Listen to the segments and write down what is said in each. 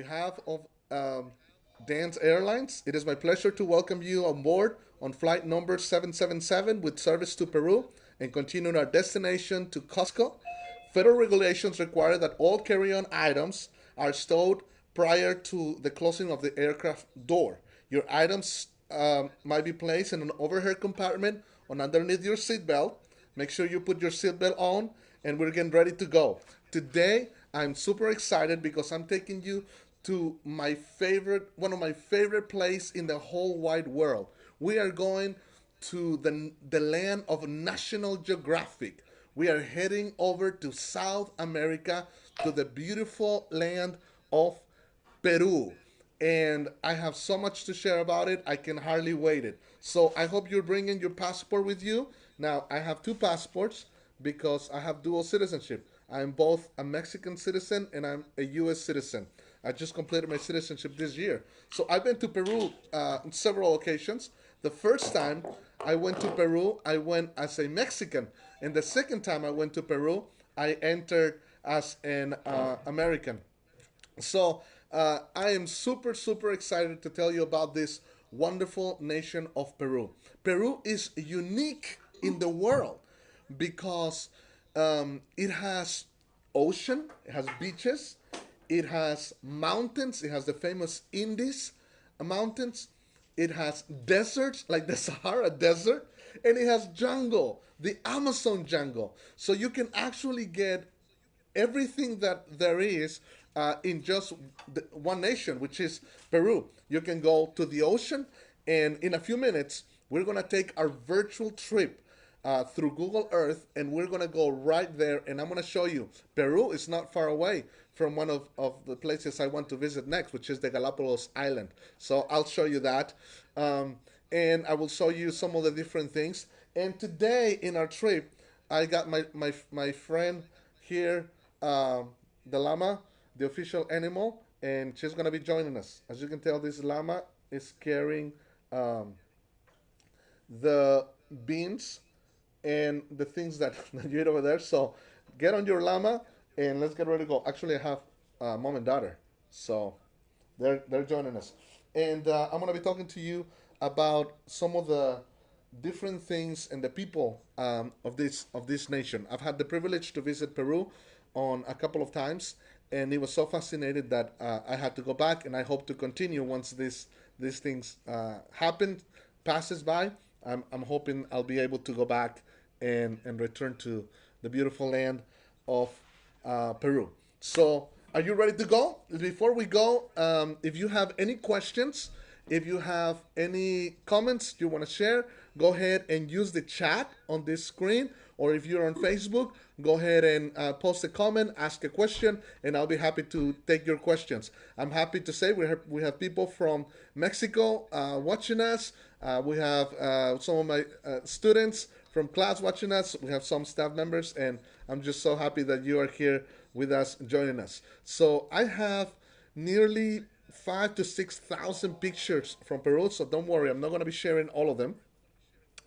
behalf of Dan's Airlines, it is my pleasure to welcome you on board on flight number 777 with service to Peru and continuing our destination to Cusco. Federal regulations require that all carry on items are stowed prior to the closing of the aircraft door. Your items might be placed in an overhead compartment on underneath your seatbelt. Make sure you put your seatbelt on, and we're getting ready to go. Today, I'm super excited because I'm taking you to one of my favorite place in the whole wide world. We are going to the land of National Geographic. We are heading over to South America to the beautiful land of Peru. And I have so much to share about it, I can hardly wait it. So I hope you're bringing your passport with you. Now, I have two passports because I have dual citizenship. I'm both a Mexican citizen and I'm a U.S. citizen. I just completed my citizenship this year. So I've been to Peru on several occasions. The first time I went to Peru, I went as a Mexican. And the second time I went to Peru, I entered as an American. So I am super, super excited to tell you about this wonderful nation of Peru. Peru is unique in the world because it has ocean, it has beaches, it has mountains, it has the famous Andes mountains, it has deserts like the Sahara Desert, and it has jungle, the Amazon jungle. So you can actually get everything that there is in just one nation, which is Peru. You can go to the ocean, and in a few minutes, we're going to take our virtual trip through Google Earth, and we're going to go right there, and I'm going to show you. Peru is not far away from one of the places I want to visit next, which is the Galapagos Island. So I'll show you that. And I will show you some of the different things. And today in our trip, I got my friend here, the llama, the official animal, and she's going to be joining us. As you can tell, this llama is carrying the beans and the things that, that you eat over there. So get on your llama and let's get ready to go. Actually, I have mom and daughter, so they're joining us, and I'm gonna be talking to you about some of the different things and the people of this nation. I've had the privilege to visit Peru on a couple of times, and it was so fascinated that I had to go back, and I hope to continue once these things happen, passes by. I'm hoping I'll be able to go back and return to the beautiful land of Peru. So, are you ready to go? Before we go, if you have any questions, if you have any comments you want to share, go ahead and use the chat on this screen. Or if you're on Facebook, go ahead and post a comment, ask a question, and I'll be happy to take your questions. I'm happy to say we have people from Mexico watching us. We have some of my students from class watching us. We have some staff members, and I'm just so happy that you are here with us, joining us. So I have nearly 5 to 6 thousand pictures from Peru. So don't worry, I'm not going to be sharing all of them,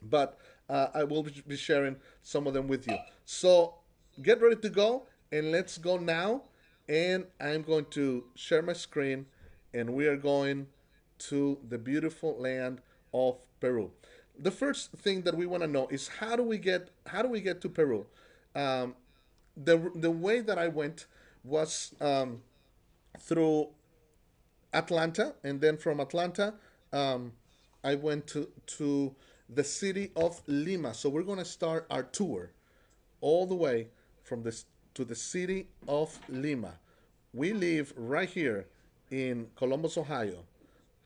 but I will be sharing some of them with you. So get ready to go, and let's go now. And I'm going to share my screen, and we are going to the beautiful land of Peru. The first thing that we want to know is how do we get to Peru? Um, the way that I went was through Atlanta, and then from Atlanta, um, I went to the city of Lima. So we're going to start our tour all the way from this to the city of Lima. We live right here in Columbus, Ohio.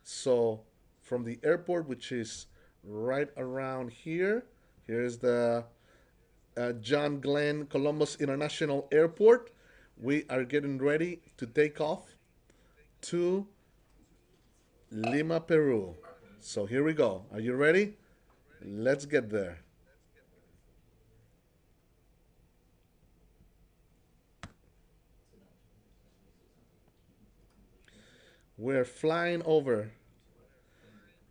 So from the airport, which is right around here, here's the John Glenn Columbus International Airport. We are getting ready to take off to Lima, Peru. So here we go. Are you ready? Let's get there. We're flying over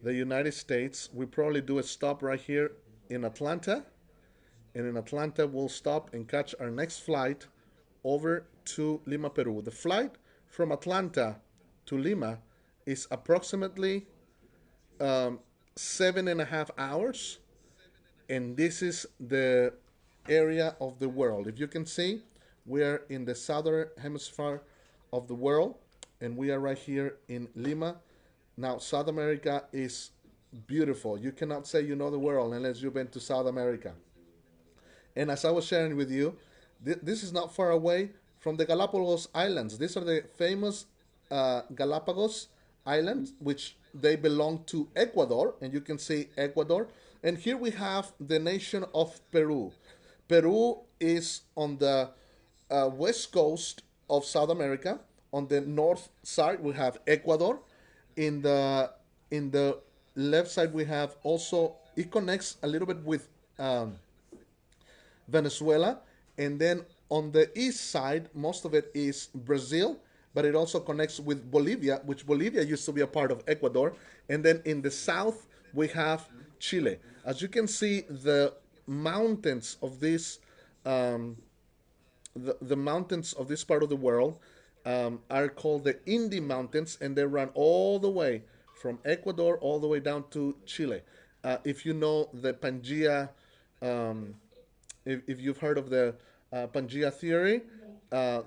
the United States. We probably do a stop right here in Atlanta. And in Atlanta, we'll stop and catch our next flight over to Lima, Peru. The flight from Atlanta to Lima is approximately um, 7.5 hours, and this is the area of the world. If you can see, we are in the southern hemisphere of the world, and we are right here in Lima. Now, South America is beautiful. You cannot say you know the world unless you've been to South America. And as I was sharing with you, this is not far away from the Galapagos Islands. These are the famous Galapagos Islands, which they belong to Ecuador, and you can see Ecuador. And here we have the nation of Peru. Peru is on the west coast of South America. On the north side, we have Ecuador. In the in the left side, we have also it connects a little bit with Venezuela, and then on the east side, most of it is Brazil, but it also connects with Bolivia, which Bolivia used to be a part of Ecuador. And then in the south, we have Chile. As you can see, the mountains of this um, the mountains of this part of the world are called the Indy Mountains, and they run all the way from Ecuador all the way down to Chile. If you know the Pangea, um, if you've heard of the Pangea theory,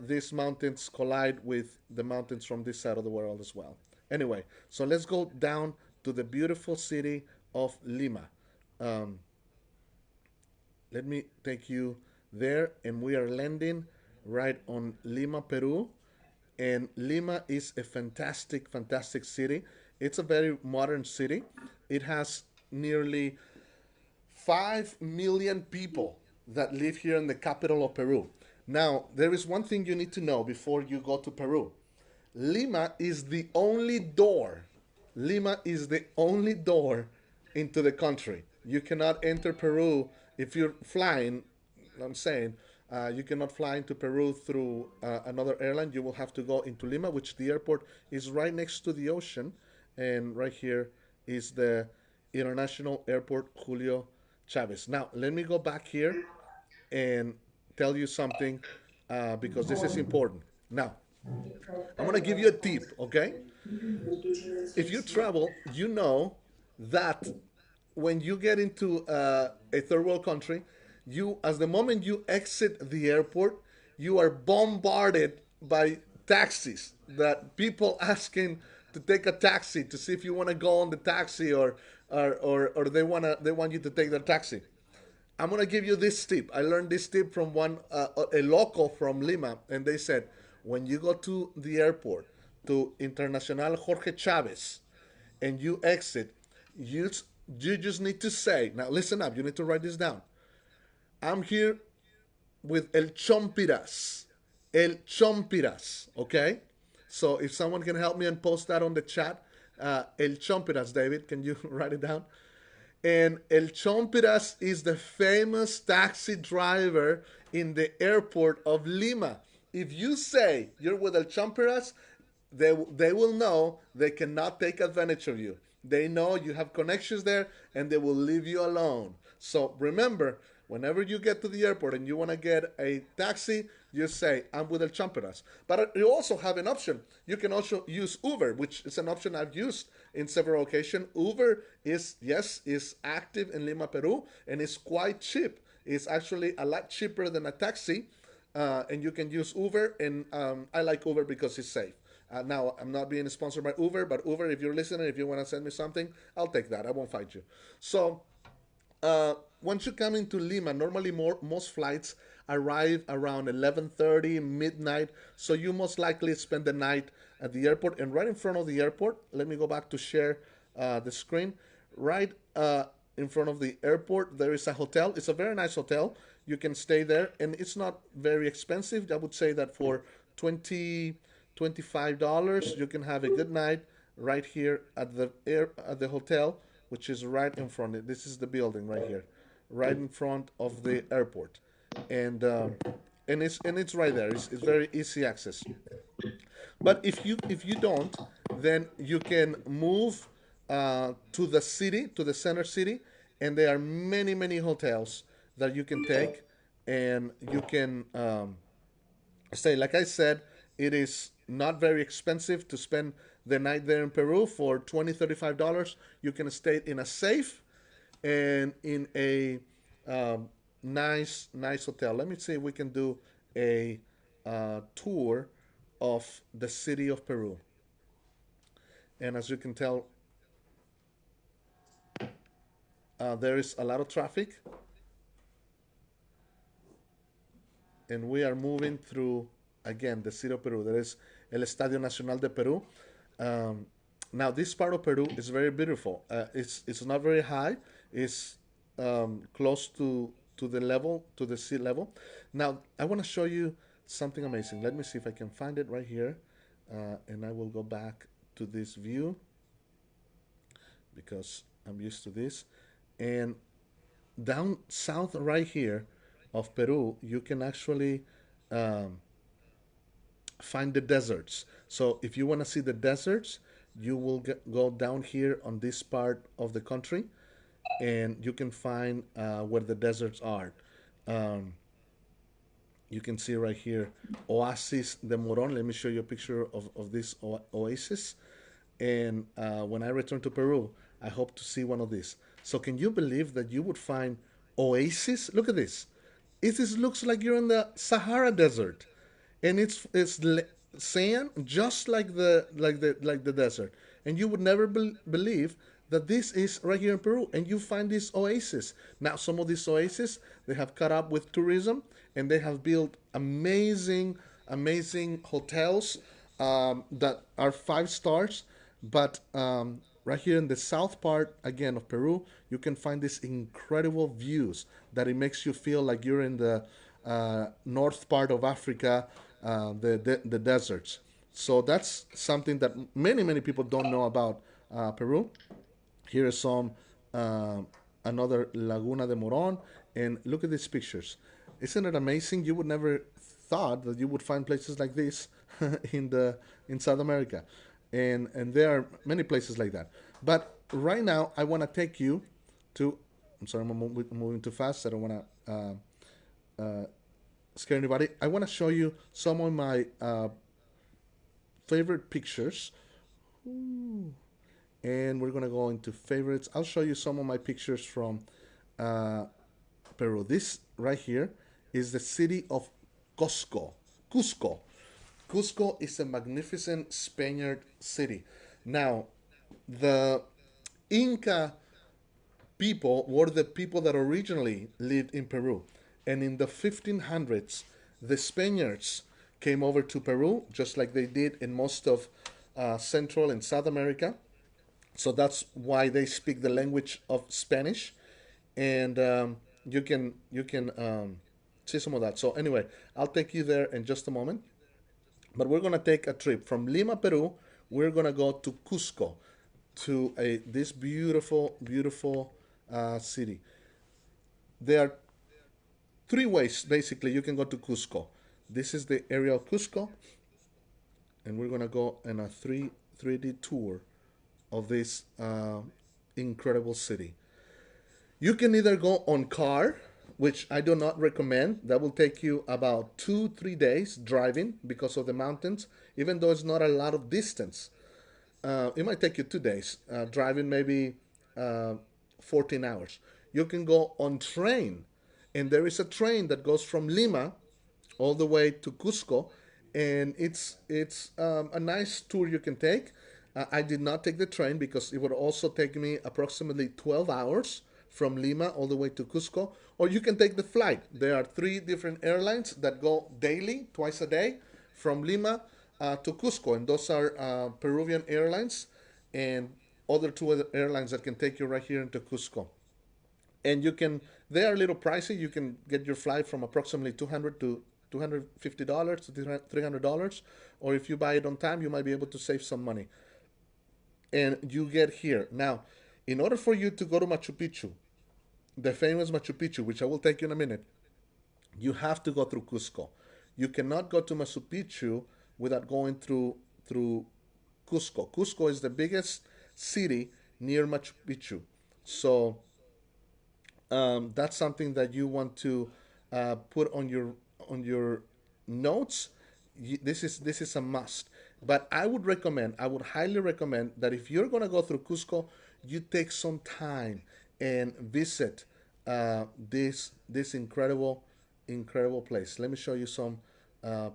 these mountains collide with the mountains from this side of the world as well. Anyway, so let's go down to the beautiful city of Lima. Um, Let me take you there, and we are landing right on Lima, Peru. And Lima is a fantastic, fantastic city. It's a very modern city. It has nearly 5 million people that live here in the capital of Peru. Now, there is one thing you need to know before you go to Peru. Lima is the only door. Lima is the only door into the country. You cannot enter Peru if you're flying. I'm saying you cannot fly into Peru through another airline. You will have to go into Lima, which the airport is right next to the ocean, and right here is the International Airport Julio Chavez. Now, let me go back here and tell you something because this is important. Now, I'm gonna give you a tip, okay? If you travel, you know that when you get into a third world country, you, as the moment you exit the airport, you are bombarded by taxis. That people asking to take a taxi to see if you want to go on the taxi, or they want you to take their taxi. I'm gonna give you this tip. I learned this tip from one a local from Lima, and they said when you go to the airport to Internacional Jorge Chavez, and you exit, you you just need to say, now listen up. You need to write this down. I'm here with El Chompiras. El Chompiras. Okay. So if someone can help me and post that on the chat, El Chompiras, David, can you write it down? And El Chompiras is the famous taxi driver in the airport of Lima. If you say you're with El Chompiras, they will know they cannot take advantage of you. They know you have connections there, and they will leave you alone. So remember, whenever you get to the airport and you want to get a taxi, you say, I'm with El Champeras. But you also have an option. You can also use Uber, which is an option I've used in several occasions. Uber is, yes, is active in Lima, Peru, and it's quite cheap. It's actually a lot cheaper than a taxi, and you can use Uber, and I like Uber because it's safe. Now, I'm not being sponsored by Uber, but Uber, if you're listening, if you want to send me something, I'll take that. I won't fight you. So, once you come into Lima, normally most flights arrive around 11:30 midnight. So you most likely spend the night at the airport. And right in front of the airport, let me go back to share the screen. Right in front of the airport, there is a hotel. It's a very nice hotel. You can stay there, and it's not very expensive. I would say that for 25 dollars, you can have a good night right here at the hotel, which is right in front. This is the building right here, right in front of the airport, and it's right there. It's very easy access. But if you don't, then you can move to the city, to the center city, and there are many many hotels that you can take, and you can stay. Like I said, it is not very expensive to spend the night there in Peru. For 20 $35. You can stay in a safe and in a nice hotel. Let me see if we can do a tour of the city of Peru. And as you can tell, there is a lot of traffic, and we are moving through again the city of Peru. There is El Estadio Nacional de Peru. Um, Now this part of Peru is very beautiful. It's not very high. It's close to the level to the sea level. Now I want to show you something amazing. Let me see if I can find it right here, and I will go back to this view because I'm used to this. And down south right here of Peru, you can actually um, find the deserts. So if you want to see the deserts, you will go down here on this part of the country, and you can find where the deserts are. Um, you can see right here, Oasis de Moron. Let me show you a picture of this oasis. And when I return to Peru, I hope to see one of these. So can you believe that you would find oasis? Look at this. It looks like you're in the Sahara Desert, and it's sand just like the desert. And you would never believe that this is right here in Peru, and you find this oasis. Now, some of these oases they have caught up with tourism, and they have built amazing hotels that are 5 stars. But right here in the south part again of Peru, you can find these incredible views that it makes you feel like you're in the north part of Africa, the deserts. So that's something that many people don't know about Peru. Here is some uh, another Laguna de Moron, and look at these pictures. Isn't it amazing? You would never thought that you would find places like this in South America, and there are many places like that. But right now, I want to take you to. I'm sorry, moving too fast. I don't want to scare anybody. I want to show you some of my favorite pictures. And we're gonna go into favorites. I'll show you some of my pictures from uh, Peru. This right here is the city of Cusco. Cusco. Cusco is a magnificent Spaniard city. Now, the Inca people were the people that originally lived in Peru. And in the 1500s, the Spaniards came over to Peru, just like they did in most of Central and South America. So that's why they speak the language of Spanish, and you can see some of that. So anyway, I'll take you there in just a moment. But we're gonna take a trip from Lima, Peru. We're gonna go to Cusco, to this beautiful city. There are 3 ways basically you can go to Cusco. This is the area of Cusco, and we're gonna go on a 3D tour of this incredible city. You can either go on car, which I do not recommend. That will take you about 2 3 days driving because of the mountains. Even though it's not a lot of distance, it might take you 2 days driving, maybe uh, 14 hours. You can go on train, and there is a train that goes from Lima all the way to Cusco, and it's a nice tour you can take. I did not take the train because it would also take me approximately 12 hours from Lima all the way to Cusco. Or you can take the flight. There are 3 different airlines that go daily, twice a day, from Lima to Cusco, and those are Peruvian airlines, and other 2 other airlines that can take you right here into Cusco. And they are a little pricey. You can get your flight from approximately 200 to $250 to $300, or if you buy it on time, you might be able to save some money. And you get here now. In order for you to go to Machu Picchu, the famous Machu Picchu, which I will take you in a minute, you have to go through Cusco. You cannot go to Machu Picchu without going through Cusco. Cusco is the biggest city near Machu Picchu. So that's something that you want to put on your notes. this is a must. But I would highly recommend that if you're gonna go through Cusco, you take some time and visit this incredible place. Let me show you some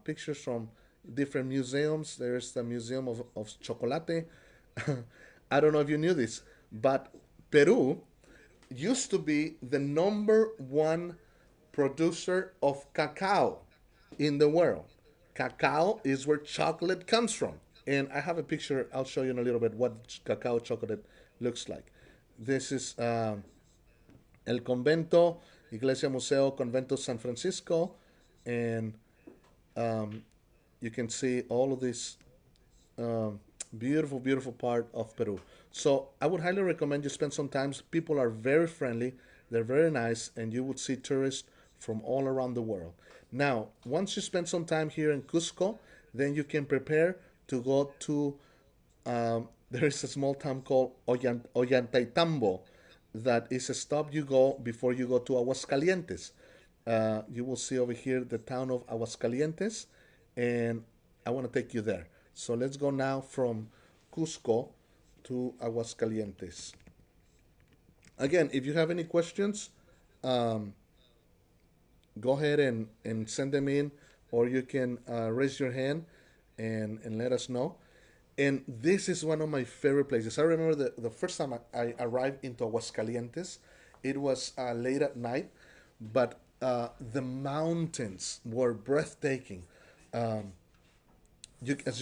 pictures from different museums. There's the Museum of Chocolate. I don't know if you knew this, but Peru used to be the number one producer of cacao in the world. Cacao is where chocolate comes from. And I have a picture, I'll show you in a little bit what cacao chocolate looks like. This is El Convento, Iglesia Museo Convento San Francisco, and you can see all of this um, beautiful part of Peru. So I would highly recommend you spend some time. People are very friendly, they're very nice, and you would see tourists from all around the world. Now, once you spend some time here in Cusco, then you can prepare to go to there is a small town called Ollantaytambo that is a stop you go before you go to Aguascalientes. You will see over here the town of Aguascalientes, and I want to take you there. So let's go now from Cusco to Aguascalientes. Again, if you have any questions, go ahead and send them in, or you can raise your hand and let us know. And this is one of my favorite places. I remember the first time I arrived into Aguascalientes, it was late at night, but the mountains were breathtaking. As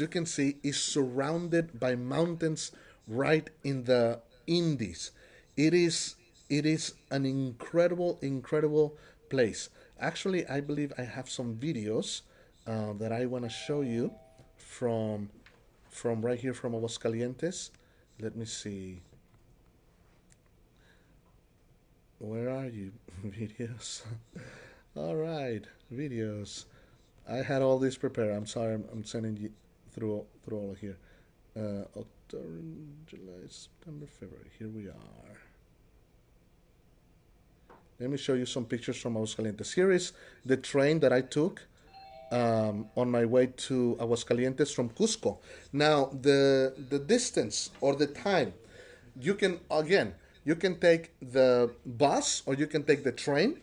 you can see, is surrounded by mountains right in the Indies. It is an incredible place. Actually, I believe I have some videos that I want to show you from right here from Aguascalientes. Let me see. Where are you? Videos. All right, videos. I had all this prepared. I'm sorry. I'm sending you through all of here. October, July, September, February. Here we are. Let me show you some pictures from Aguascalientes. Here is the train that I took on my way to Aguascalientes from Cusco. Now, the distance or the time, you can take the bus or you can take the train.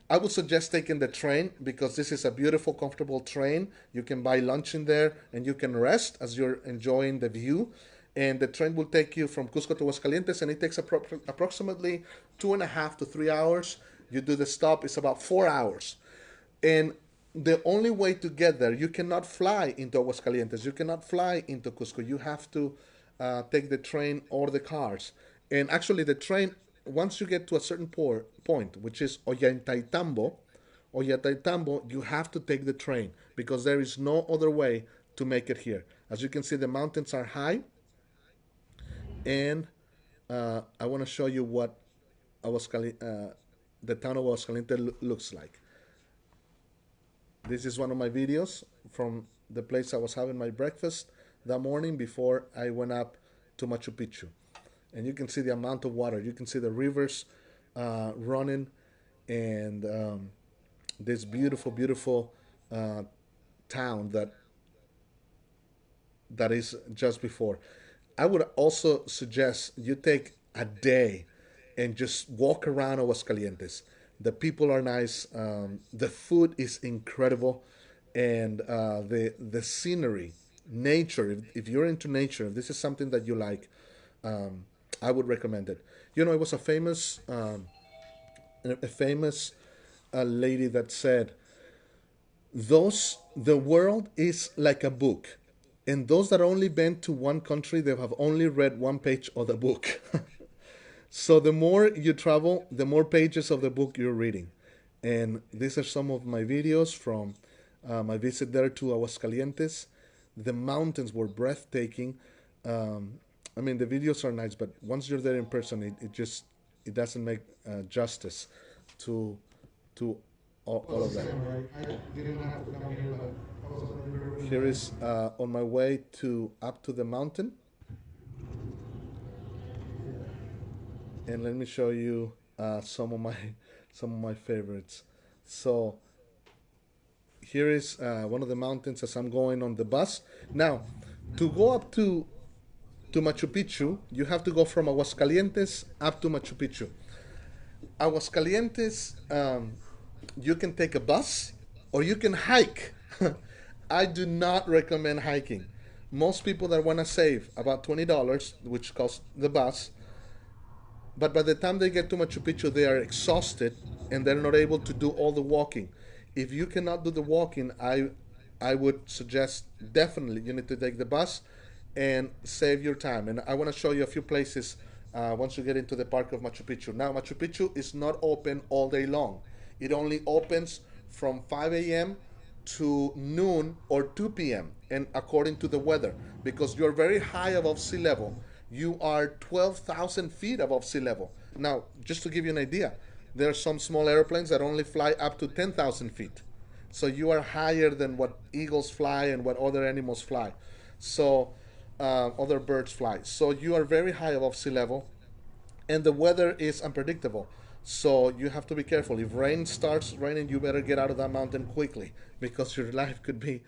I would suggest taking the train because this is a beautiful, comfortable train. You can buy lunch in there and you can rest as you're enjoying the view. And the train will take you from Cusco to Aguascalientes, and it takes approximately 2.5 to 3 hours. You do the stop; it's about 4 hours. And the only way to get there, you cannot fly into Aguascalientes. You cannot fly into Cusco. You have to take the train or the cars. And actually, the train, once you get to a certain point, which is Ollantaytambo, you have to take the train because there is no other way to make it here. As you can see, the mountains are high, and I want to show you what the town of Aguascalientes looks like. This is one of my videos from the place I was having my breakfast that morning before I went up to Machu Picchu. And you can see the amount of water. You can see the rivers running, and this beautiful uh, town that is just before. I would also suggest you take a day and just walk around Aguascalientes. The people are nice. The food is incredible, and the scenery, nature. If you're into nature, if this is something that you like, um, I would recommend it. It was a famous lady that said, "Those the world is like a book, and those that only been to one country, they have only read one page of the book." So the more you travel, the more pages of the book you're reading. And these are some of my videos from my visit there to Aguascalientes. The mountains were breathtaking. Um, I mean, the videos are nice, but once you're there in person, it doesn't make justice to to all of that. Here is on my way to up to the mountain, and let me show you some of my some of my favorites. So Here is one of the mountains as I'm going on the bus. Now, to go up to Machu Picchu, you have to go from Aguascalientes up to Machu Picchu. Aguascalientes, you can take a bus or you can hike. I do not recommend hiking. Most people that want to save about $20, which costs the bus, but by the time they get to Machu Picchu, they are exhausted and they're not able to do all the walking. If you cannot do the walking, I would suggest definitely you need to take the bus and save your time. And I want to show you a few places once you get into the park of Machu Picchu. Now, Machu Picchu is not open all day long. It only opens from 5 a.m. to noon or 2 p.m. and according to the weather, because you're very high above sea level. You are 12,000 feet above sea level. Now, just to give you an idea, there are some small airplanes that only fly up to 10,000 feet. So you are higher than what eagles fly and what other animals fly. So other birds fly. So you are very high above sea level, and the weather is unpredictable. So you have to be careful. If rain starts raining, you better get out of that mountain quickly because your life could be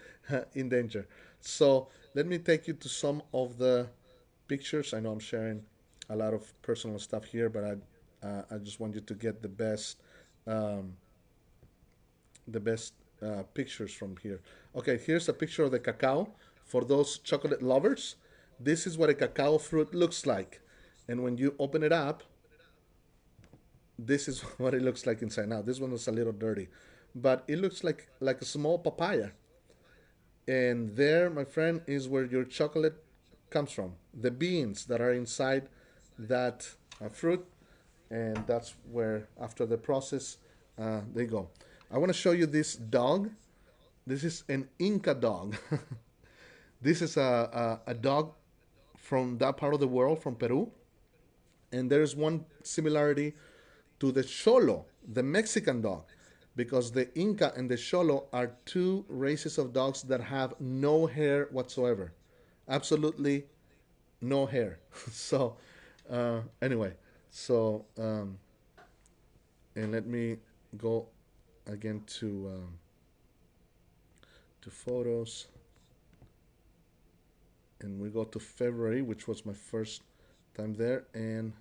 in danger. So let me take you to some of the pictures. I know I'm sharing a lot of personal stuff here, but I just want you to get um, the best pictures from here. Okay, here's a picture of the cacao for those chocolate lovers. This is what a cacao fruit looks like, and when you open it up, this is what it looks like inside. Now this one is a little dirty, but it looks like a small papaya. And there, my friend, is where your chocolate comes from. The beans that are inside that fruit, and that's where after the process they go. I want to show you this dog. This is an Inca dog. This is a dog from that part of the world, from Peru, and there's one similarity to the Cholo, the Mexican dog, because the Inca and the Cholo are two races of dogs that have no hair whatsoever. Absolutely no hair. So, anyway, so, and let me go again to photos, and we go to February, which was my first time there, and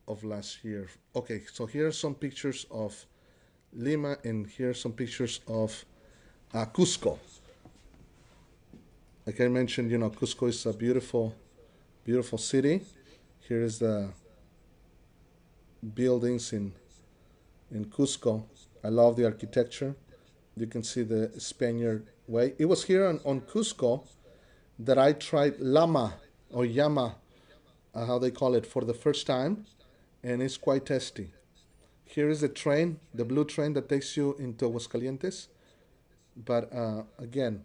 of last year. Okay, so here are some pictures of Lima, and here are some pictures of Cusco. Like I mentioned, Cusco is a beautiful, beautiful city. Here is the buildings in Cusco. I love the architecture. You can see the Spaniard way. It was here on Cusco that I tried llama or llama, how they call it, for the first time, and it's quite tasty. Here is the train, the blue train that takes you into Aguascalientes. But again,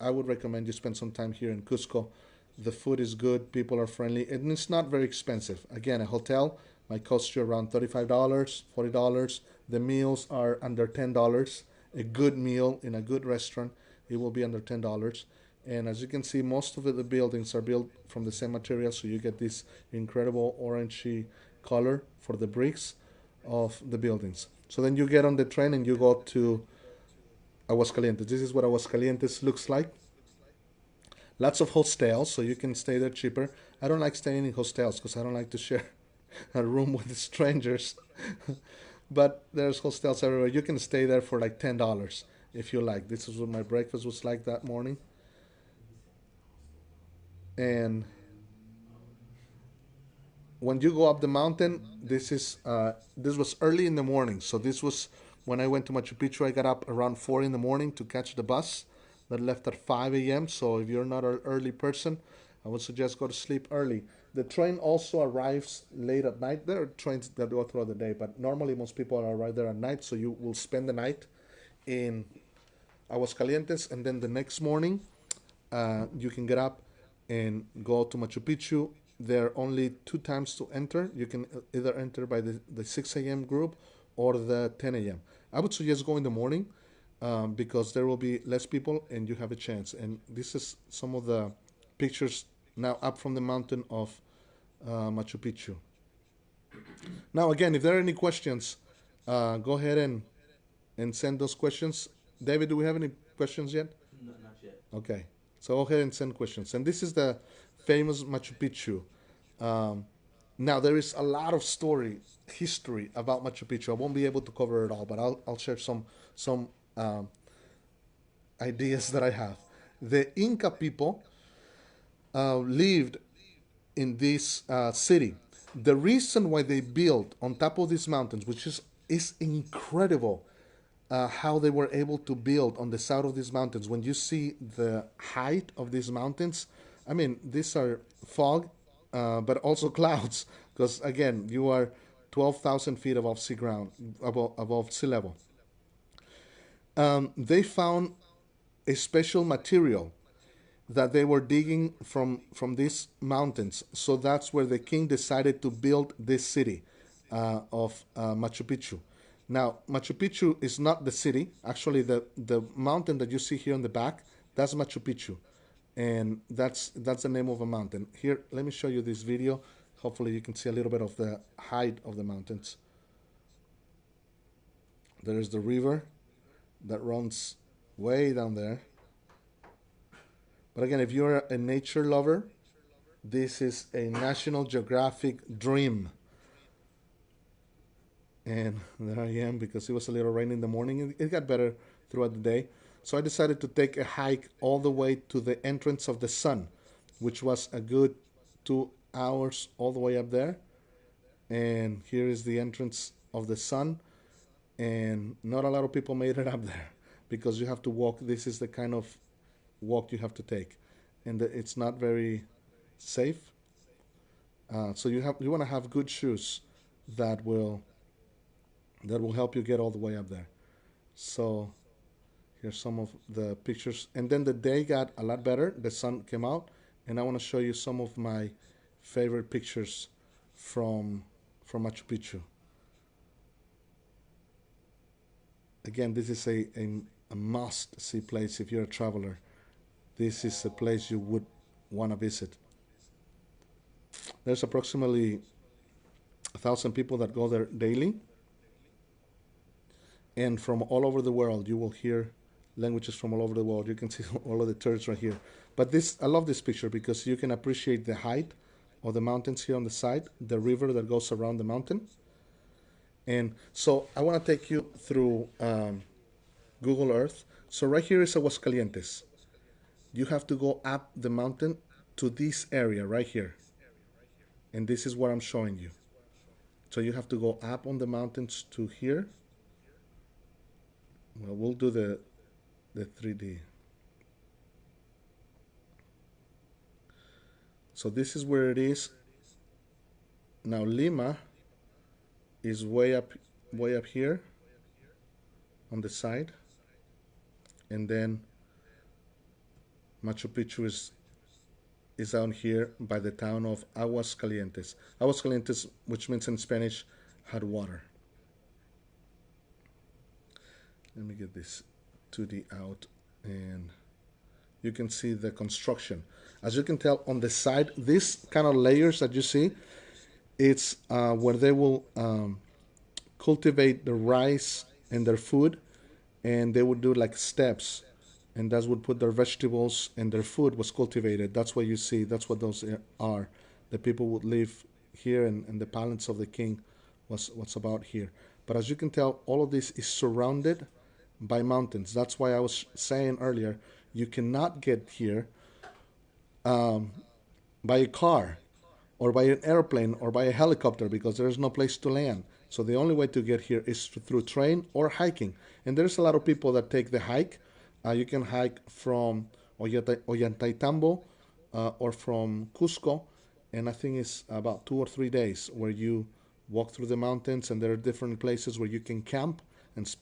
I would recommend you spend some time here in Cusco. The food is good, people are friendly, and it's not very expensive. Again, a hotel might cost you around $35, $40. The meals are under $10. A good meal in a good restaurant, it will be under $10. And as you can see, most of the buildings are built from the same material, so you get this incredible orangey color for the bricks of the buildings. So then you get on the train and you go to Aguascalientes. This is what Aguascalientes looks like. Lots of hostels, so you can stay there cheaper. I don't like staying in hostels because I don't like to share a room with strangers. But there's hostels everywhere. You can stay there for like $10 if you like. This is what my breakfast was like that morning. And when you go up the mountain, this was early in the morning. So this was when I went to Machu Picchu. I got up around 4 in the morning to catch the bus that left at 5 a.m. So if you're not an early person, I would suggest go to sleep early. The train also arrives late at night. There are trains that go throughout the day, but normally most people arrive there at night. So you will spend the night in Aguascalientes, and then the next morning you can get up and go to Machu Picchu. There are only two times to enter. You can either enter by the 6 a.m. group or the 10 a.m. I would suggest go in the morning because there will be less people and you have a chance. And this is some of the pictures now up from the mountain of Machu Picchu. Now, again, if there are any questions, Go ahead and send those questions. David, do we have any questions yet? Okay, so go ahead and send questions. And this is the famous Machu Picchu. Um, Now there is a lot of history about Machu Picchu. I won't be able to cover it all, but I'll share some um, ideas that I have. The Inca people lived in this city. The reason why they built on top of these mountains, which is incredible, how they were able to build on the side of these mountains. When you see the height of these mountains, I mean, these are fog, but also clouds, because again, you are 12,000 feet above sea ground, above sea level. They found a special material that they were digging from these mountains. So that's where the king decided to build this city of Machu Picchu. Now, Machu Picchu is not the city. Actually, the mountain that you see here on the back, that's Machu Picchu, and that's the name of a mountain. Here, let me show you this video. Hopefully, you can see a little bit of the height of the mountains. There is the river that runs way down there. But again, if you're a nature lover, this is a National Geographic dream. And there I am because it was a little rain in the morning. It got better throughout the day. So I decided to take a hike all the way to the entrance of the sun, which was a good 2 hours all the way up there. And here is the entrance of the sun. And not a lot of people made it up there because you have to walk. This is the kind of walk you have to take. And it's not very safe. So you want to have good shoes that will that will help you get all the way up there. So here's some of the pictures, and then the day got a lot better. The sun came out, and I want to show you some of my favorite pictures from Machu Picchu. Again, this is a must see place if you're a traveler. This is a place you would want to visit. There's approximately 1,000 people that go there daily, and from all over the world. You will hear languages from all over the world. You can see all of the turrets right here. But this, I love this picture because you can appreciate the height of the mountains here on the side, the river that goes around the mountain. And so I want to take you through Google Earth. So right here is Aguascalientes. You have to go up the mountain to this area right here. And this is what I'm showing you. So you have to go up on the mountains to here. Well, we'll do the 3D. So this is where it is. Now Lima is way up here on the side. And then Machu Picchu is down here by the town of Aguascalientes. Aguascalientes, which means in Spanish, hot water. Let me get this 2D out, and you can see the construction. As you can tell on the side, these kind of layers that you see, it's where they will cultivate the rice and their food, and they would do like steps, and that's would put their vegetables and their food was cultivated. That's what you see. That's what those are. The people would live here, and the palace of the king was what's about here. But as you can tell, all of this is surrounded by mountains. That's why I was saying earlier, you cannot get here by a car or by an airplane or by a helicopter because there's no place to land. So the only way to get here is through train or hiking. And there's a lot of people that take the hike. You can hike from Ollantaytambo or from Cusco, and I think it's about 2 or 3 days where you walk through the mountains, and there are different places where you can camp and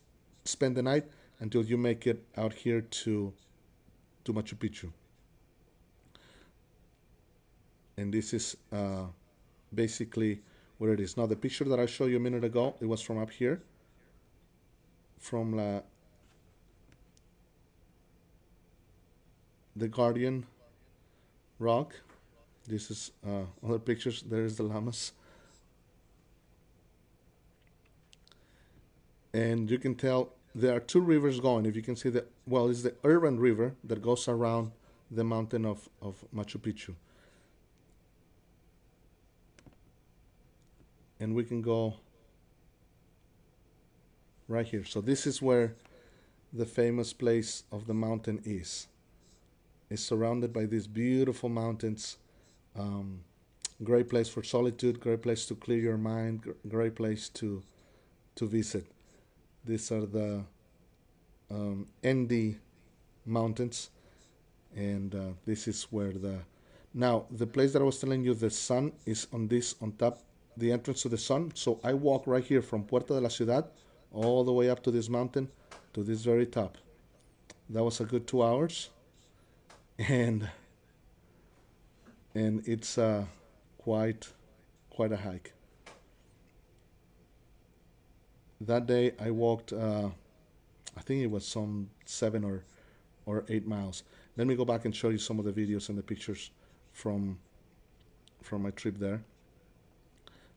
spend the night until you make it out here to Machu Picchu. And this is basically where it is. Now, the picture that I showed you a minute ago, it was from up here, from the Guardian Rock. This is other pictures. There is the llamas. And you can tell there are two rivers going. If you can see the, well, it's the urban river that goes around the mountain of Machu Picchu. And we can go right here. So this is where the famous place of the mountain is. It's surrounded by these beautiful mountains. Um, Great place for solitude, great place to clear your mind, great place to visit. These are the Andes Mountains, and this is where the, now the place that I was telling you, the sun is on this, on top, the entrance to the sun. So I walk right here from Puerta de la Ciudad all the way up to this mountain, to this very top. That was a good 2 hours, and it's quite quite a hike. That day I walked. I think it was some 7 or 8 miles. Let me go back and show you some of the videos and the pictures from my trip there.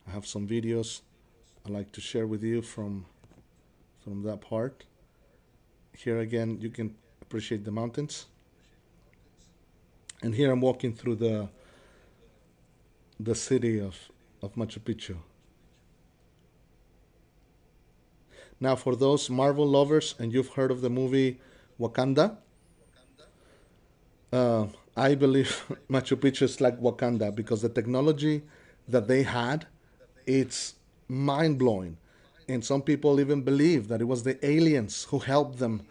I have some videos I like to share with you from that part. Here again, you can appreciate the mountains. And here I'm walking through the city of Machu Picchu. Now, for those Marvel lovers and you've heard of the movie Wakanda, uh, I believe Machu Picchu is like Wakanda because the technology that they had, it's mind blowing. And some people even believe that it was the aliens who helped them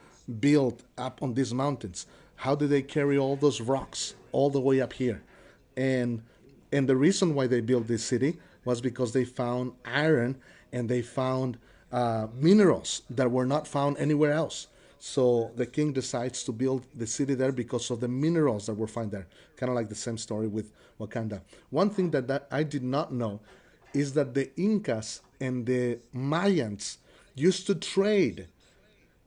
build up on these mountains. How did they carry all those rocks all the way up here? And the reason why they built this city was because they found iron and they found minerals that were not found anywhere else. So the king decides to build the city there because of the minerals that were found there. Kind of like the same story with Wakanda. One thing that I did not know is that the Incas and the Mayans used to trade.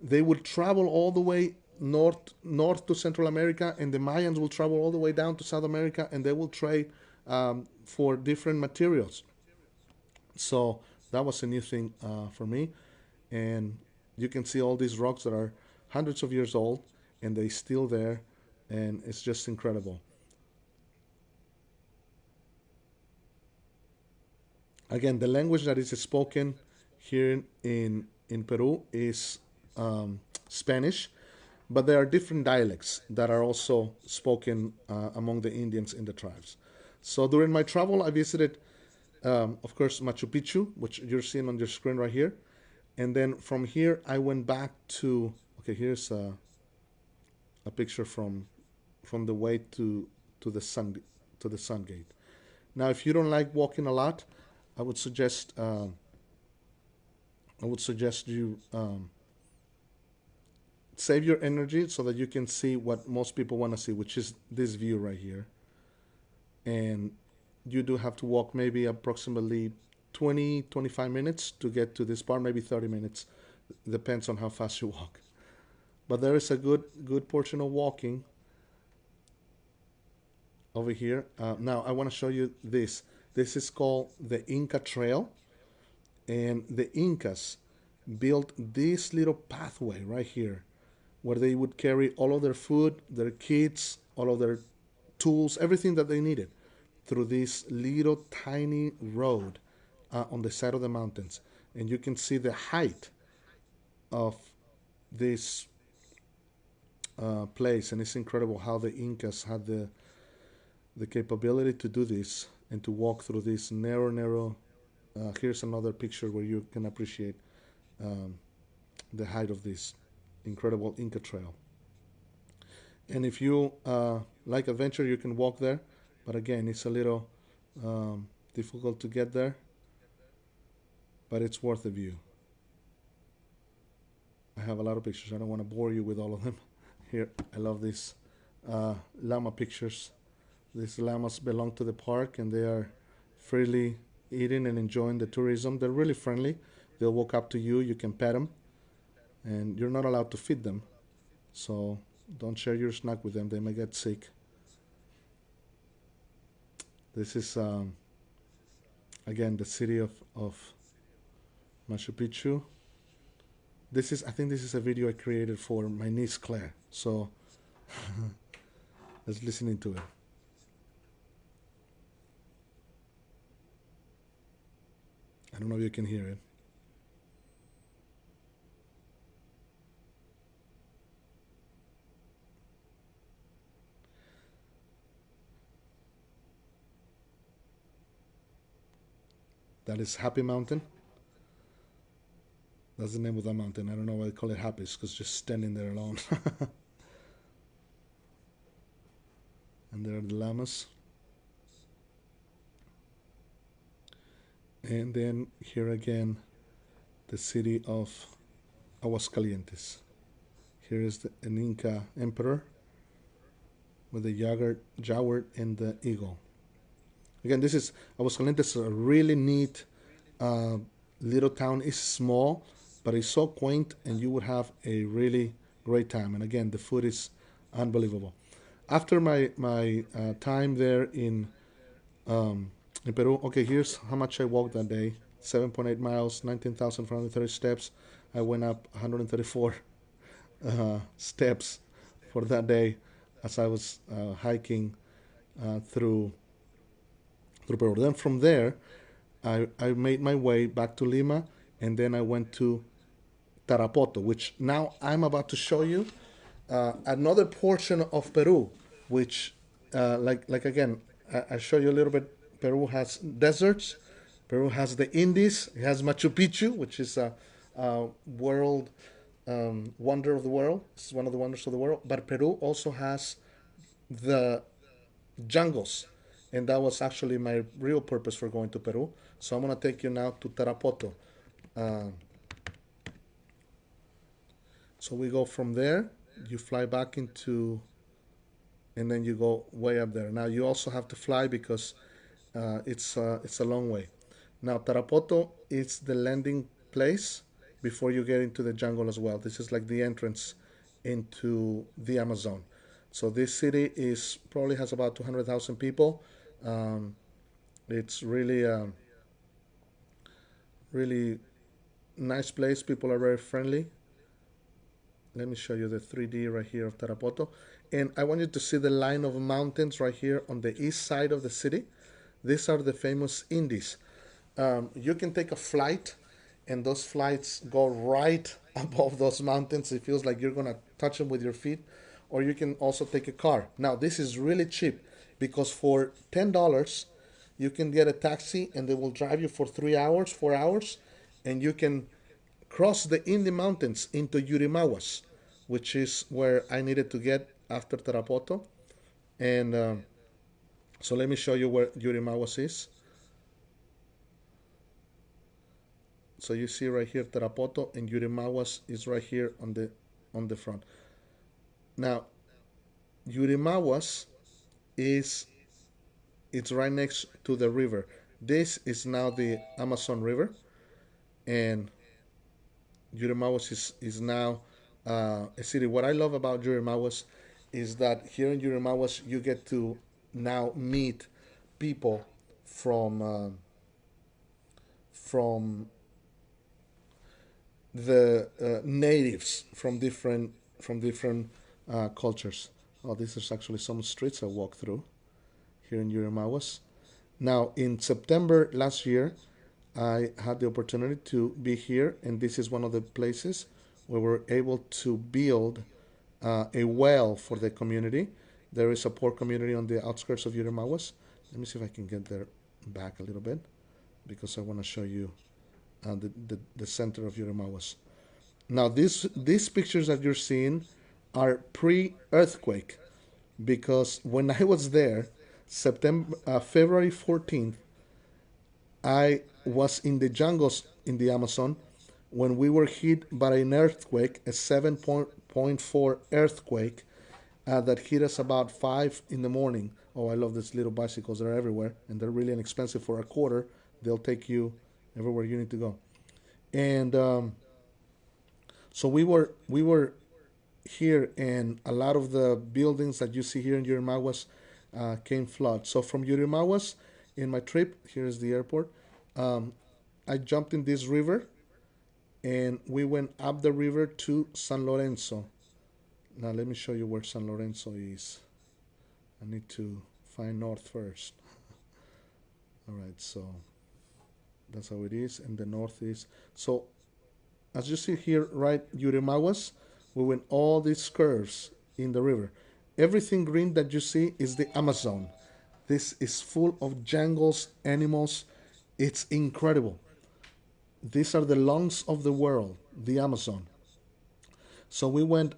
They would travel all the way north to Central America, and the Mayans will travel all the way down to South America, and they will trade for different materials. So that was a new thing for me, and you can see all these rocks that are hundreds of years old, and they still there, and it's just incredible. Again, the language that is spoken here in Peru is Spanish, but there are different dialects that are also spoken among the Indians in the tribes. So during my travel, I visited, of course, Machu Picchu, which you're seeing on your screen right here, and then from here I went back to. Okay, here's a picture from the way to the sun gate. Now, if you don't like walking a lot, I would suggest you save your energy so that you can see what most people want to see, which is this view right here. And you do have to walk maybe approximately 20-25 minutes to get to this part, maybe 30 minutes. Depends on how fast you walk. But there is a good portion of walking over here. Now I want to show you this. This is called the Inca Trail, and the Incas built this little pathway right here where they would carry all of their food, their kids, all of their tools, everything that they needed through this little tiny road on the side of the mountains. And you can see the height of this place, and it's incredible how the Incas had the capability to do this and to walk through this narrow. Here's another picture where you can appreciate um, the height of this incredible Inca Trail. And if you like adventure, you can walk there. But again, it's a little difficult to get there, but it's worth the view. I have a lot of pictures. I don't want to bore you with all of them. Here, I love these llama pictures. These llamas belong to the park, and they are freely eating and enjoying the tourism. They're really friendly. They'll walk up to you. You can pet them, and you're not allowed to feed them. So don't share your snack with them. They may get sick. This is again the city of Machu Picchu. This is, I think this is a video I created for my niece Claire. So let's listen into it. I don't know if you can hear it. That is Happy Mountain. That's the name of that mountain. I don't know why they call it Happy. It's because just standing there alone. And there are the llamas. And then here again, the city of Aguascalientes. Here is an Inca emperor with the jaguar and the eagle. Again, this is Aguascalientes, a really neat uh, little town. It's small, but it's so quaint, and you would have a really great time. And again, the food is unbelievable. After my time there in Peru, okay, here's how much I walked that day: 7.8 miles, 19,430 steps. I went up 134 steps for that day as I was hiking through Peru. Then from there, I made my way back to Lima, and then I went to Tarapoto, which now I'm about to show you another portion of Peru, which, like again, I show you a little bit. Peru has deserts. Peru has the Indies. It has Machu Picchu, which is a world wonder of the world. It's one of the wonders of the world. But Peru also has the jungles, and that was actually my real purpose for going to Peru. So I'm gonna take you now to Tarapoto. Uh, so we go from there. You fly back into, and then you go way up there. Now you also have to fly because it's a long way. Now Tarapoto is the landing place before you get into the jungle as well. This is like the entrance into the Amazon. So this city is probably has about 200,000 people. Um, it's really nice place. People are very friendly. Let me show you the 3D right here of Tarapoto. And I want you to see the line of mountains right here on the east side of the city. These are the famous Indies. You can take a flight, and those flights go right above those mountains. It feels like you're gonna touch them with your feet, or you can also take a car. Now, this is really cheap because for $10, you can get a taxi, and they will drive you for 3 hours, 4 hours, and you can cross the Indi Mountains into Yurimaguas, which is where I needed to get after Tarapoto. And so let me show you where Yurimaguas is. So you see right here Tarapoto, and Yurimaguas is right here on the front. Now Yurimaguas is it's right next to the river. This is now the Amazon River, and Yurimaguas is now a city. What I love about Yurimaguas is that here in Yurimaguas you get to now meet people from the natives from different cultures. Oh, these are actually some streets I walk through here in Yurimaguas. Now, in September last year, I had the opportunity to be here, and this is one of the places where we're able to build a well for the community. There is a poor community on the outskirts of Yurimaguas. Let me see if I can get there back a little bit because I want to show you the center of Yurimaguas. Now, these pictures that you're seeing are pre-earthquake because when I was there, February 14th, I was in the jungles in the Amazon when we were hit by an earthquake, a 7.4 earthquake that hit us about 5 in the morning. Oh, I love these little bicycles. They're everywhere, and they're really inexpensive for a quarter. They'll take you everywhere you need to go. And so we were here, and a lot of the buildings that you see here in Yurimaguas came flood. So from Yurimaguas, in my trip, here is the airport. Um, I jumped in this river, and we went up the river to San Lorenzo. Now let me show you where San Lorenzo is. I need to find north first. All right, so that's how it is, and the north is. So as you see here, right, Yurimaguas, we went all these curves in the river. Everything green that you see is the Amazon. This is full of jungles, animals. It's incredible. These are the lungs of the world, the Amazon. So we went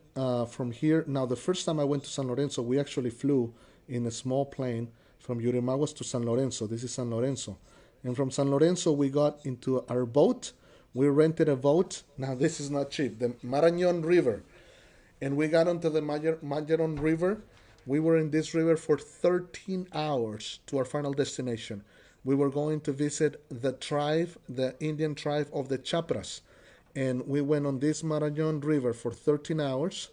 from here. Now, the first time I went to San Lorenzo, we actually flew in a small plane from Yurimaguas to San Lorenzo. This is San Lorenzo. And from San Lorenzo, we got into our boat. We rented a boat. Now, this is not cheap. The Marañón River. And we got onto the Marañón River. We were in this river for 13 hours to our final destination. We were going to visit the tribe, the Indian tribe of the Chapras. And we went on this Marañón River for 13 hours,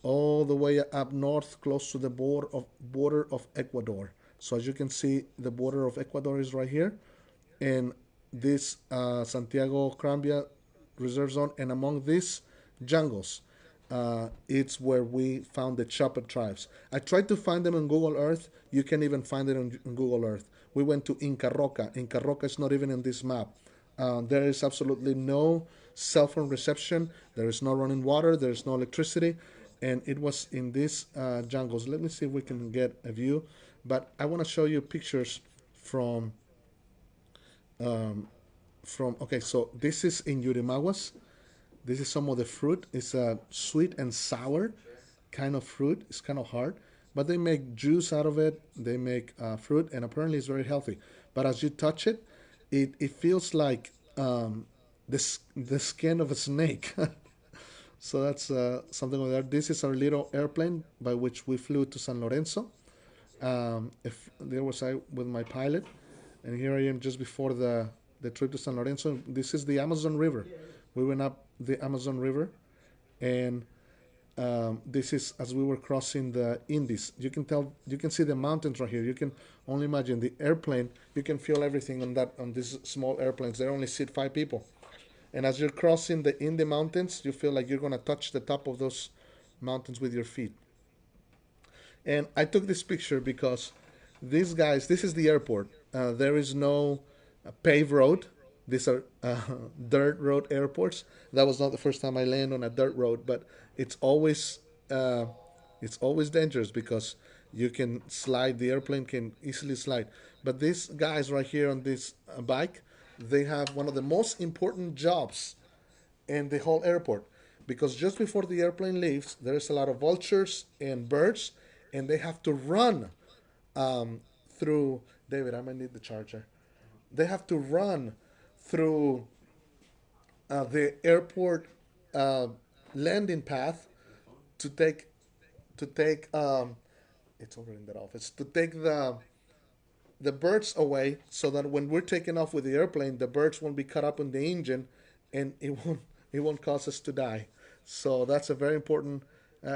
all the way up north, close to the border of Ecuador. So as you can see, the border of Ecuador is right here, and this Santiago Crambia Reserve Zone, and among these jungles, it's where we found the Chapa tribes. I tried to find them on Google Earth. You can even find it on Google Earth. We went to Inca Roca. Inca Roca is not even in this map. There is absolutely no cell phone reception. There is no running water. There is no electricity. And it was in these jungles. Let me see if we can get a view. But I want to show you pictures from, okay, so this is in Yurimaguas. This is some of the fruit. It's a sweet and sour kind of fruit. It's kind of hard. But they make juice out of it. They make fruit, and apparently it's very healthy. But as you touch it, it feels like the skin of a snake. So that's something like that. This is our little airplane by which we flew to San Lorenzo. If there was I with my pilot, and here I am just before the trip to San Lorenzo. This is the Amazon River. We went up the Amazon River, and this is as we were crossing the Indies. You can tell, you can see the mountains right here. You can only imagine the airplane. You can feel everything on these small airplanes. They only seat 5 people, and as you're crossing the Indie Mountains, you feel like you're gonna touch the top of those mountains with your feet. And I took this picture because these guys, this is the airport. There is no paved road. These are dirt road airports. That was not the first time I land on a dirt road, but it's always uh, it's always dangerous because you can slide. The airplane can easily slide. But these guys right here on this bike, they have one of the most important jobs in the whole airport, because just before the airplane leaves, there's a lot of vultures and birds, and they have to run through. David, I might need the charger. They have to run through the airport uh, landing path to take it's over in that office, to take the birds away, so that when we're taking off with the airplane, the birds won't be caught up in the engine, and it won't cause us to die. So that's a very important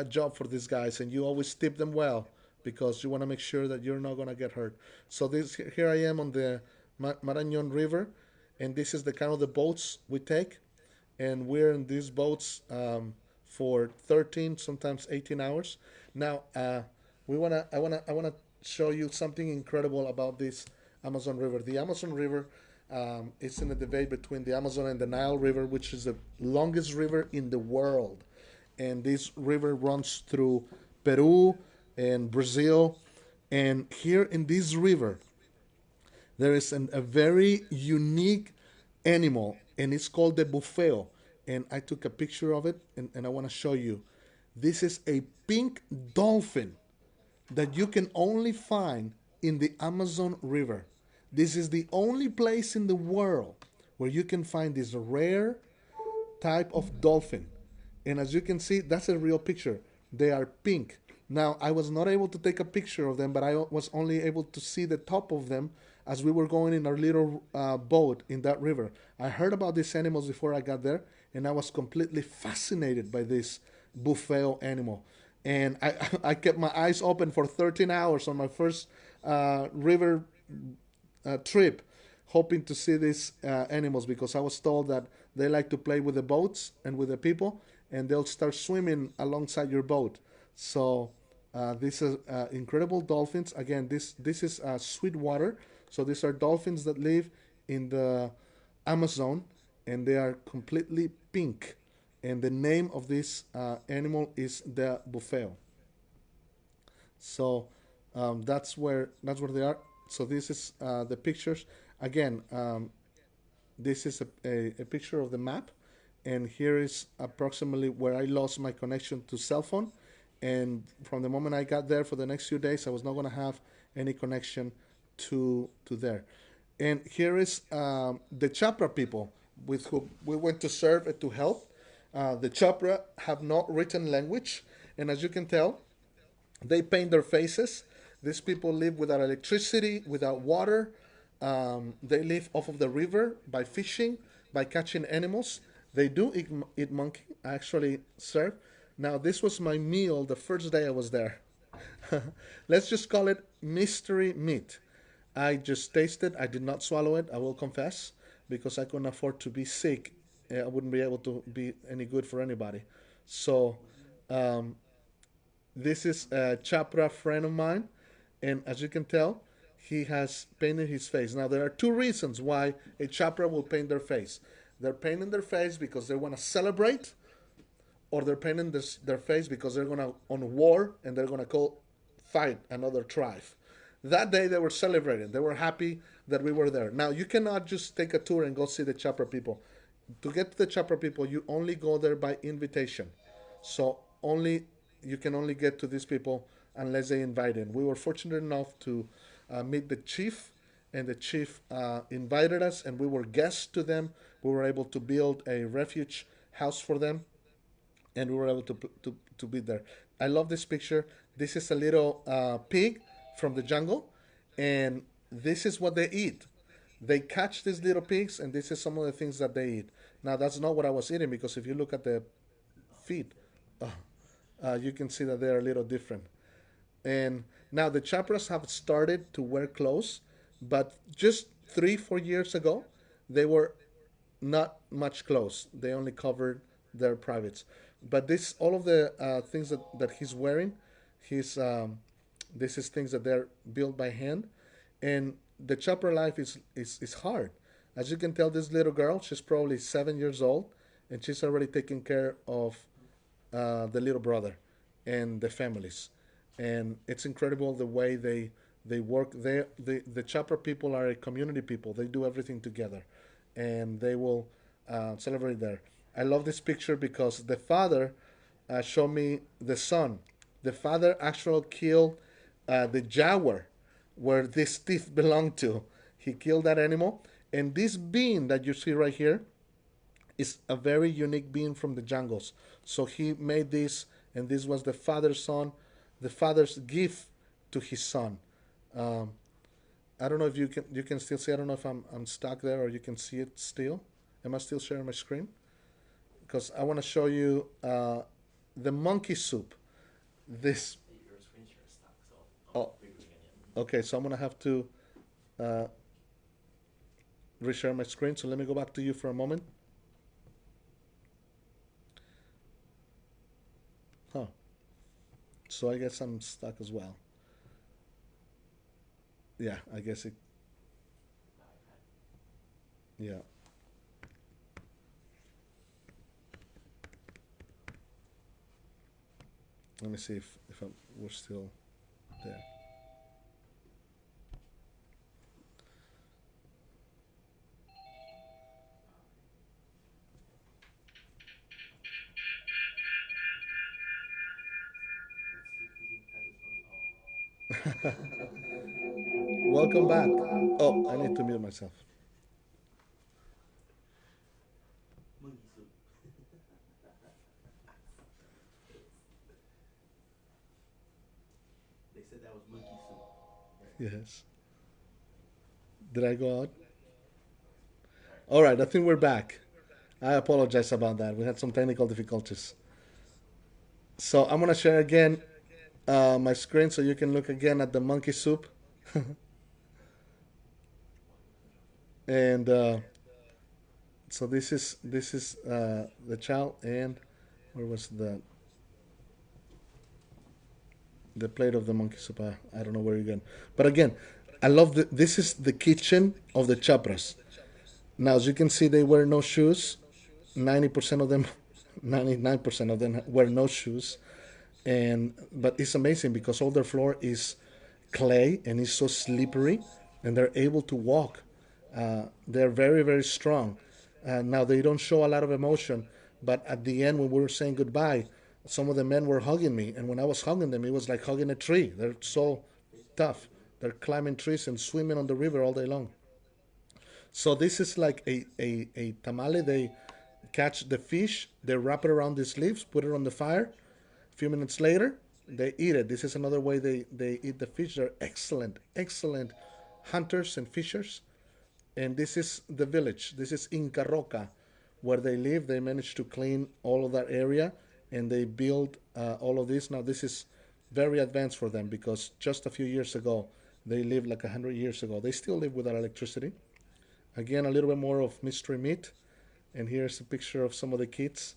job for these guys, and you always tip them well because you want to make sure that you're not going to get hurt. So this here I am on the Marañón River, and this is the kind of the boats we take, and we're in these boats for 13, sometimes 18 hours. Now, I wanna show you something incredible about this Amazon River. The Amazon River is in a debate between the Amazon and the Nile River, which is the longest river in the world. And this river runs through Peru and Brazil. And here in this river, there is a very unique animal, and it's called the bufeo. And I took a picture of it, and I want to show you. This is a pink dolphin that you can only find in the Amazon River. This is the only place in the world where you can find this rare type of dolphin. And as you can see, that's a real picture. They are pink. Now, I was not able to take a picture of them, but I was only able to see the top of them as we were going in our little boat in that river. I heard about these animals before I got there, and I was completely fascinated by this buffalo animal. And I kept my eyes open for 13 hours on my first river trip, hoping to see these animals because I was told that they like to play with the boats and with the people, and they'll start swimming alongside your boat. So these are incredible dolphins. Again, this is sweet water. So these are dolphins that live in the Amazon, and they are completely pink. And the name of this animal is the buffeo. So that's where they are. So this is the pictures. Again, this is a picture of the map, and here is approximately where I lost my connection to cell phone. And from the moment I got there for the next few days, I was not going to have any connection to there. And here is the Chapra people with whom we went to serve and to help. The Chapra have not written language, and as you can tell, they paint their faces. These people live without electricity, without water. They live off of the river by fishing, by catching animals. They do eat monkey. I actually serve. Now, this was my meal the first day I was there. Let's just call it mystery meat. I just tasted. I did not swallow it. I will confess, because I couldn't afford to be sick. I wouldn't be able to be any good for anybody. So um, this is a Chapra friend of mine, and as you can tell, he has painted his face. Now, there are two reasons why a Chapra will paint their face. They're painting their face because they want to celebrate, or they're painting their face because they're gonna on war and they're gonna go fight another tribe. That day they were celebrating. They were happy that we were there. Now you cannot just take a tour and go see the Chopper people. To get to the Chopper people, you only go there by invitation. So only you can only get to these people unless they invite in. We were fortunate enough to meet the chief, and the chief invited us, and we were guests to them. We were able to build a refuge house for them, and we were able to be there. I love this picture. This is a little pig from the jungle, and this is what they eat. They catch these little pigs, and this is some of the things that they eat. Now, that's not what I was eating, because if you look at the feet, uh, you can see that they're a little different. And now the Chapras have started to wear clothes, but just 3 4 years ago, they were not much clothes. They only covered their privates. But this, all of the things that he's wearing, he's this is things that they're built by hand, and the chopper life is hard. As you can tell, this little girl, she's probably 7 years old, and she's already taking care of the little brother and the families, and it's incredible the way they work. The chopper people are a community people. They do everything together, and they will celebrate there. I love this picture because the father showed me the son. The father actually killed the jaguar where this teeth belong to. He killed that animal. And this bean that you see right here is a very unique bean from the jungles. So he made this, and this was the father's gift to his son. Um, I don't know if you can still see. I don't know if I'm stuck there or you can see it still. Am I still sharing my screen? Because I want to show you the monkey soup. This. Oh, okay. So I'm gonna have to uh, reshare my screen. So let me go back to you for a moment. Huh. So I guess I'm stuck as well. Yeah, I guess it. Yeah. Let me see if we're still there. Welcome back. Oh, I need to mute myself. Yes. Did I go out? All right, I think we're back. I apologize about that. We had some technical difficulties. So I'm gonna share again my screen so you can look again at the monkey soup. And so this is the chow, and where was the plate of the monkey soup? I don't know where you again, but again, I love this is the kitchen of the chapras. Now, as you can see, they wear no shoes. 90% of them, 99% of them wear no shoes, and but it's amazing because all their floor is clay and it's so slippery, and they're able to walk. They're very very strong. Now they don't show a lot of emotion, but at the end when we were saying goodbye, some of the men were hugging me, and when I was hugging them, it was like hugging a tree. They're so tough. They're climbing trees and swimming on the river all day long. So this is like a tamale. They catch the fish, they wrap it around these leaves, put it on the fire. A few minutes later, they eat it. This is another way they eat the fish. They're excellent, excellent hunters and fishers. And this is the village. This is Inca Roca, where they live. They managed to clean all of that area, and they build all of this. Now this is very advanced for them because just a few years ago, they lived like 100 years ago. They still live without electricity. Again, a little bit more of mystery meat. And here's a picture of some of the kids.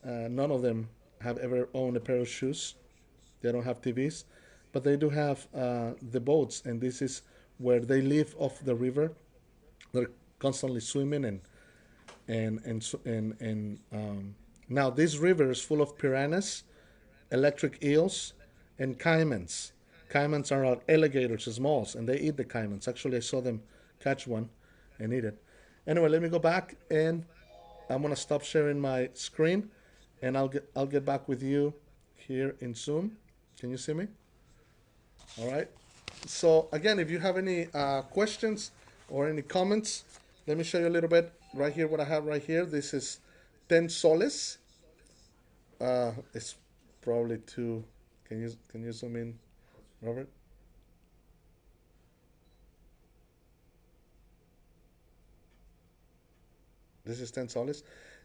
None of them have ever owned a pair of shoes. They don't have TVs, but they do have the boats, and this is where they live off the river. They're constantly swimming and now this river is full of piranhas, electric eels, and caimans. Caimans are alligators, smalls, and they eat the caimans. Actually, I saw them catch one and eat it. Anyway, let me go back, and I'm gonna stop sharing my screen, and I'll get back with you here in Zoom. Can you see me? All right. So again, if you have any questions or any comments, let me show you a little bit right here. What I have right here. This is 10 soles. It's probably two. Can you zoom in, Robert? This is 10 soles.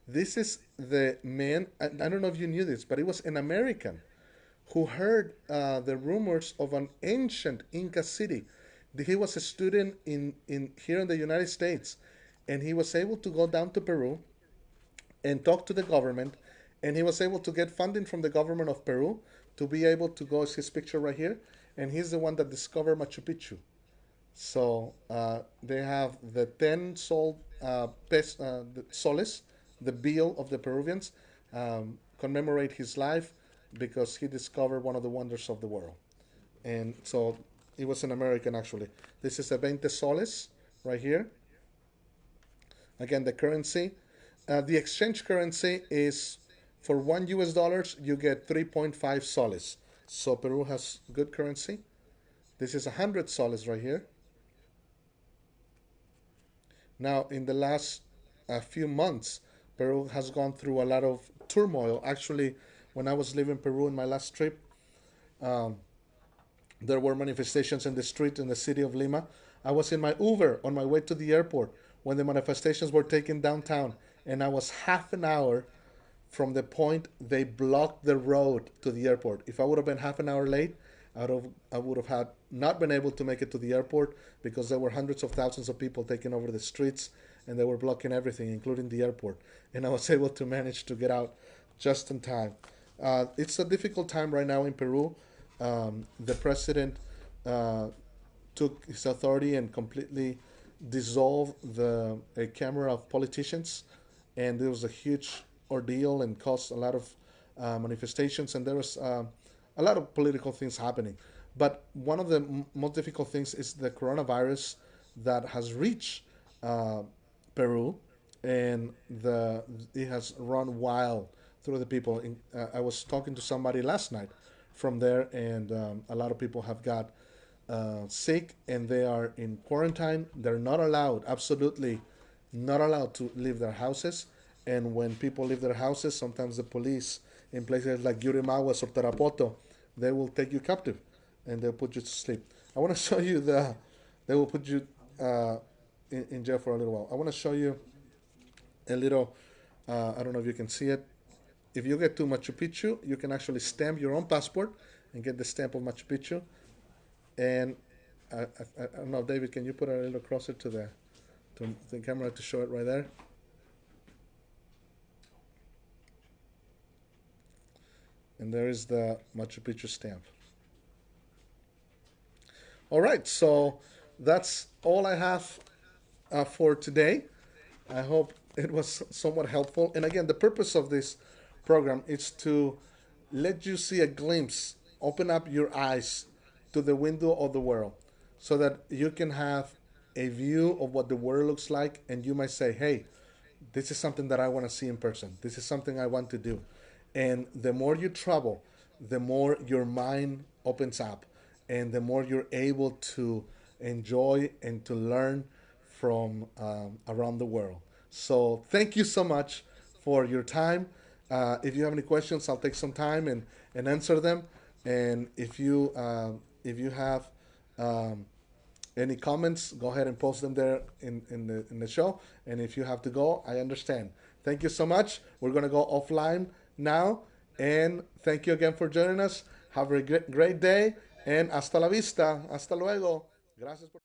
This is the man. I don't know if you knew this, but he was an American who heard the rumors of an ancient Inca city. He was a student in here in the United States, and he was able to go down to Peru and talk to the government, and he was able to get funding from the government of Peru to be able to go. Is his picture right here, and he's the one that discovered Machu Picchu. So they have the 10 soles, the bill of the Peruvians, commemorate his life because he discovered one of the wonders of the world. And so he was an American actually. This is a 20 soles right here. Again, the currency. The exchange currency is for $1 you get 3.5 soles. So Peru has good currency. This is 100 soles right here. Now, in the last few months, Peru has gone through a lot of turmoil. Actually, when I was leaving Peru in my last trip, there were manifestations in the street in the city of Lima. I was in my Uber on my way to the airport when the manifestations were taken downtown, and I was half an hour from the point they blocked the road to the airport. If I would have been half an hour late, I would have had not been able to make it to the airport because there were hundreds of thousands of people taking over the streets and they were blocking everything, including the airport. And I was able to manage to get out just in time. It's a difficult time right now in Peru. The president uh, took his authority and completely dissolved the a camera of politicians, and there was a huge ordeal and caused a lot of manifestations, and there was a lot of political things happening. But one of the most difficult things is the coronavirus that has reached uh, Peru, and it has run wild through the people. I was talking to somebody last night from there, and a lot of people have got sick, and they are in quarantine. They're not allowed, absolutely not allowed to leave their houses. And when people leave their houses, sometimes the police in places like Yurimaguas or Tarapoto, they will take you captive and they'll put you to sleep. I want to show you they will put you in jail for a little while. I want to show you a little, I don't know if you can see it. If you get to Machu Picchu, you can actually stamp your own passport and get the stamp of Machu Picchu. And I don't know, David, can you put it a little closer to the to the camera to show it right there. And there is the Machu Picchu stamp. All right, so that's all I have for today. I hope it was somewhat helpful. And again, the purpose of this program is to let you see a glimpse, open up your eyes to the window of the world so that you can have a view of what the world looks like. And you might say, hey, this is something that I want to see in person. This is something I want to do. And the more you travel, the more your mind opens up and the more you're able to enjoy and to learn from around the world. So thank you so much for your time. If you have any questions, I'll take some time and answer them. And if you have um, any comments, go ahead and post them there in the show. And if you have to go, I understand. Thank you so much. We're going to go offline now. And thank you again for joining us. Have a great day. And hasta la vista. Hasta luego. Gracias por